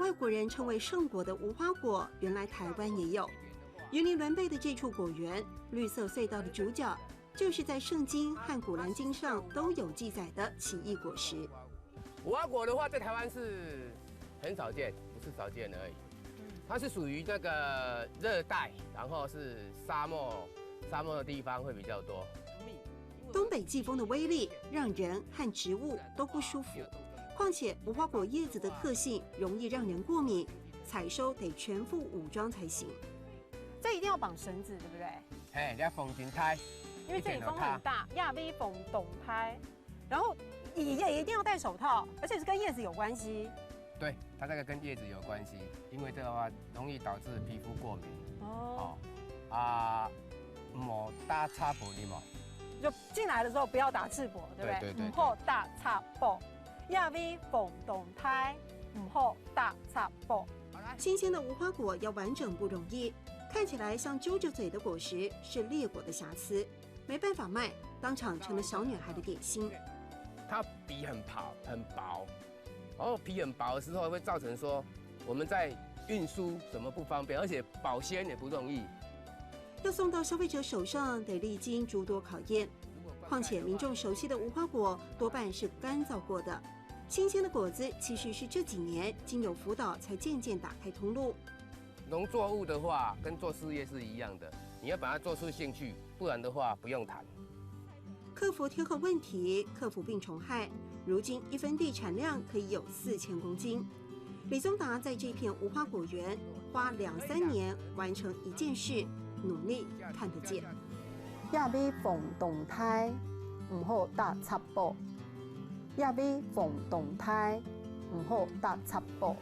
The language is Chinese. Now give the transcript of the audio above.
外国人称为圣果的无花果，原来台湾也有。云林峦背的这处果园，绿色隧道的主角，就是在圣经和古兰经上都有记载的奇异果实。无花果的话，在台湾是很少见，不是少见而已。它是属于那个热带，然后是沙漠的地方会比较多。东北季风的威力让人和植物都不舒服，况且无花果叶子的特性容易让人过敏，采收得全副武装才行。这一定要绑绳子，对不对？哎，你要缝金胎，因为这里风很大，亚威缝懂胎，然后也一定要戴手套，而且是跟叶子有关系。对，它这个跟叶子有关系，因为这个的话容易导致皮肤过敏。莫打插布的嘛，就进来的时候不要打赤膊，对不对？对。唔好打插布，亚威缝懂胎，唔好打插布。新鲜的无花果要完整不容易，看起来像揪着嘴的果实是裂果的瑕疵，没办法卖，当场成了小女孩的点心。它皮很薄，然后皮很薄的时候会造成说我们在运输什么不方便，而且保鲜也不容易。要送到消费者手上，得历经诸多考验。况且民众熟悉的无花果多半是干燥过的，新鲜的果子其实是这几年经由辅导才渐渐打开通路。农作物的话，跟做事业是一样的，你要把它做出兴趣，不然的话不用谈。克服天候问题，克服病虫害，如今1分地产量可以有4000公斤。李宗达在这片无花果园花2-3年完成一件事，努力看得见。亚威缝懂胎，唔好打插布。亚威缝懂胎，唔好打插布。